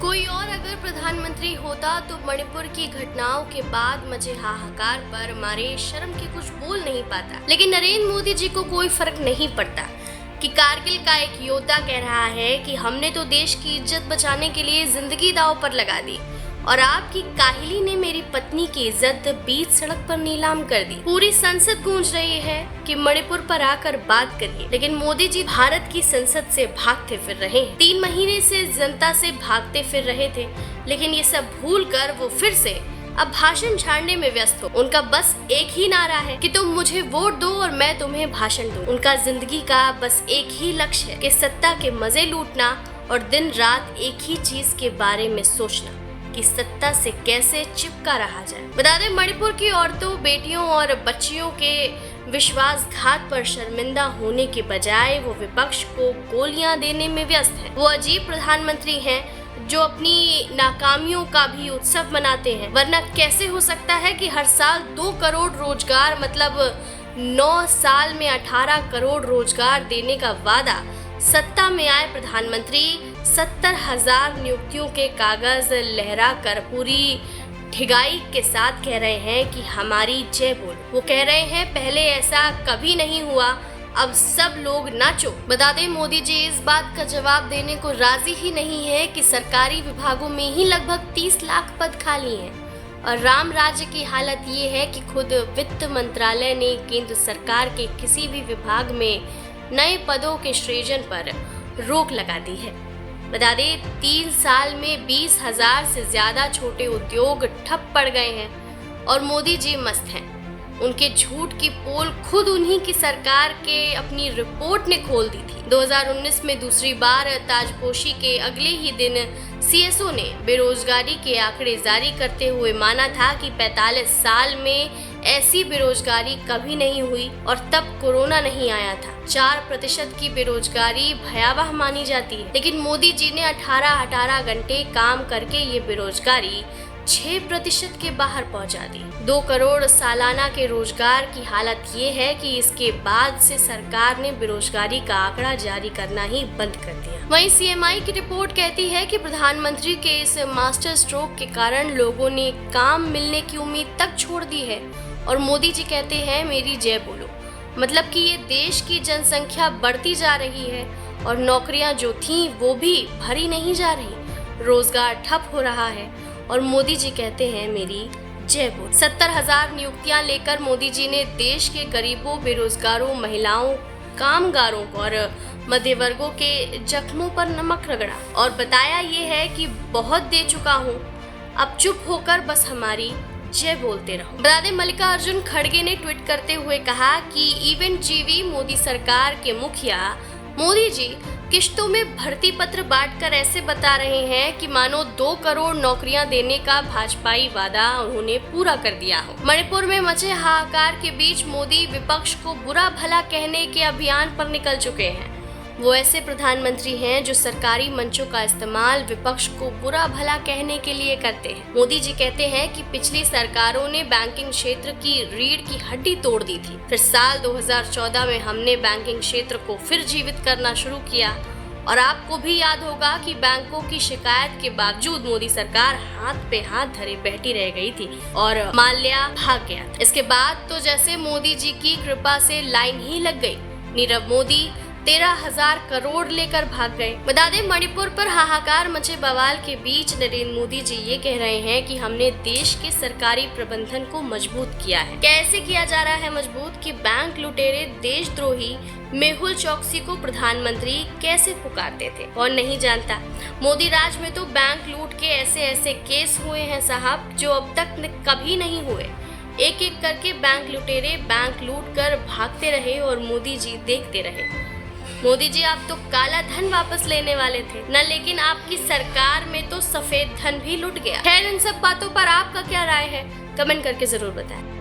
कोई और अगर प्रधानमंत्री होता तो मणिपुर की घटनाओं के बाद मचे हाहाकार पर मारे शर्म के कुछ बोल नहीं पाता। लेकिन नरेंद्र मोदी जी को कोई फर्क नहीं पड़ता कि कारगिल का एक योद्धा कह रहा है कि हमने तो देश की इज्जत बचाने के लिए जिंदगी दांव पर लगा दी और आपकी काहिली ने मेरी पत्नी की इज्जत बीच सड़क पर नीलाम कर दी। पूरी संसद गूंज रही है कि मणिपुर पर आकर बात करिए, लेकिन मोदी जी भारत की संसद से भागते फिर रहे हैं। 3 महीने से जनता से भागते फिर रहे थे, लेकिन ये सब भूल कर वो फिर से अब भाषण झाड़ने में व्यस्त हो। उनका बस एक ही नारा है कि तुम मुझे वोट दो और मैं तुम्हें भाषण दूं। उनका जिंदगी का बस एक ही लक्ष्य है कि सत्ता के मजे लूटना और दिन रात एक ही चीज के बारे में सोचना कि सत्ता से कैसे चिपका रहा जाए। बता दें, मणिपुर की औरतों, बेटियों और बच्चियों के विश्वासघात पर शर्मिंदा होने के बजाय वो विपक्ष को गोलियां देने में व्यस्त है। वो अजीब प्रधानमंत्री हैं जो अपनी नाकामियों का भी उत्सव मनाते हैं। वरना कैसे हो सकता है कि हर साल 2 करोड़ रोजगार मतलब 9 साल में 18 करोड़ रोजगार देने का वादा सत्ता में आए प्रधानमंत्री 70,000 नियुक्तियों के कागज लहरा कर पूरी ठिगाई के साथ कह रहे हैं कि हमारी जय बोल। वो कह रहे हैं पहले ऐसा कभी नहीं हुआ, अब सब लोग नाचो। बता दें, मोदी जी इस बात का जवाब देने को राजी ही नहीं है कि सरकारी विभागों में ही लगभग 30 लाख पद खाली हैं और राम राज्य की हालत ये है कि खुद वित्त मंत्रालय ने केंद्र सरकार के किसी भी विभाग में नए पदों के सृजन पर रोक लगा दी है। बता दें, 3 साल में 20,000 से ज्यादा छोटे उद्योग ठप पड़ गए हैं और मोदी जी मस्त हैं। उनके झूठ की पोल खुद उन्हीं की सरकार के अपनी रिपोर्ट ने खोल दी थी। 2019 में दूसरी बार ताजपोशी के अगले ही दिन सीएसओ ने बेरोजगारी के आंकड़े जारी करते हुए माना था कि 45 साल में ऐसी बेरोजगारी कभी नहीं हुई और तब कोरोना नहीं आया था। 4% की बेरोजगारी भयावह मानी जाती है, लेकिन मोदी जी ने 18 घंटे काम करके ये बेरोजगारी 6% के बाहर पहुंचा दी। 2 करोड़ सालाना के रोजगार की हालत ये है कि इसके बाद से सरकार ने बेरोजगारी का आंकड़ा जारी करना ही बंद कर दिया। वहीं सीएमआई की रिपोर्ट कहती है कि प्रधानमंत्री के इस मास्टर स्ट्रोक के कारण लोगों ने काम मिलने की उम्मीद तक छोड़ दी है और मोदी जी कहते हैं मेरी जय बोलो। मतलब कि ये देश की जनसंख्या बढ़ती जा रही है और नौकरियां जो थीं वो भी भरी नहीं जा रही, रोजगार ठप हो रहा है और मोदी जी कहते हैं मेरी जय बोल। 70,000 नियुक्तियां लेकर मोदी जी ने देश के गरीबों, बेरोजगारों, महिलाओं, कामगारों और मध्य वर्गों के जख्मों पर नमक रगड़ा और बताया ये है कि बहुत दे चुका हूँ, अब चुप होकर बस हमारी जय बोलते रहो। बता दें, मल्लिकार्जुन खड़गे ने ट्वीट करते हुए कहा कि इवेंट जीवी मोदी सरकार के मुखिया मोदी जी किश्तों में भर्ती पत्र बांटकर ऐसे बता रहे हैं कि मानो 2 करोड़ नौकरियां देने का भाजपाई वादा उन्होंने पूरा कर दिया हो। मणिपुर में मचे हाहाकार के बीच मोदी विपक्ष को बुरा भला कहने के अभियान पर निकल चुके हैं। वो ऐसे प्रधानमंत्री हैं जो सरकारी मंचों का इस्तेमाल विपक्ष को बुरा भला कहने के लिए करते हैं। मोदी जी कहते हैं कि पिछली सरकारों ने बैंकिंग क्षेत्र की रीढ़ की हड्डी तोड़ दी थी, फिर साल 2014 में हमने बैंकिंग क्षेत्र को फिर जीवित करना शुरू किया और आपको भी याद होगा कि बैंकों की शिकायत के बावजूद मोदी सरकार हाथ पे हाथ धरे बैठी रह गई थी और माल्या भाग गया था। इसके बाद तो जैसे मोदी जी की कृपा से लाइन ही लग गई, नीरव मोदी 13,000 करोड़ लेकर भाग गए। बता दें, मणिपुर पर हाहाकार मचे बवाल के बीच नरेंद्र मोदी जी ये कह रहे हैं कि हमने देश के सरकारी प्रबंधन को मजबूत किया है। कैसे किया जा रहा है मजबूत कि बैंक लुटेरे देशद्रोही मेहुल चौकसी को प्रधानमंत्री कैसे पुकारते थे और नहीं जानता। मोदी राज में तो बैंक लूट के ऐसे केस हुए हैं साहब जो अब तक कभी नहीं हुए। एक एक करके बैंक लुटेरे बैंक लूट कर भागते रहे और मोदी जी देखते रहे। मोदी जी, आप तो काला धन वापस लेने वाले थे न, लेकिन आपकी सरकार में तो सफेद धन भी लुट गया। खैर, इन सब बातों पर आपका क्या राय है, कमेंट करके जरूर बताएं।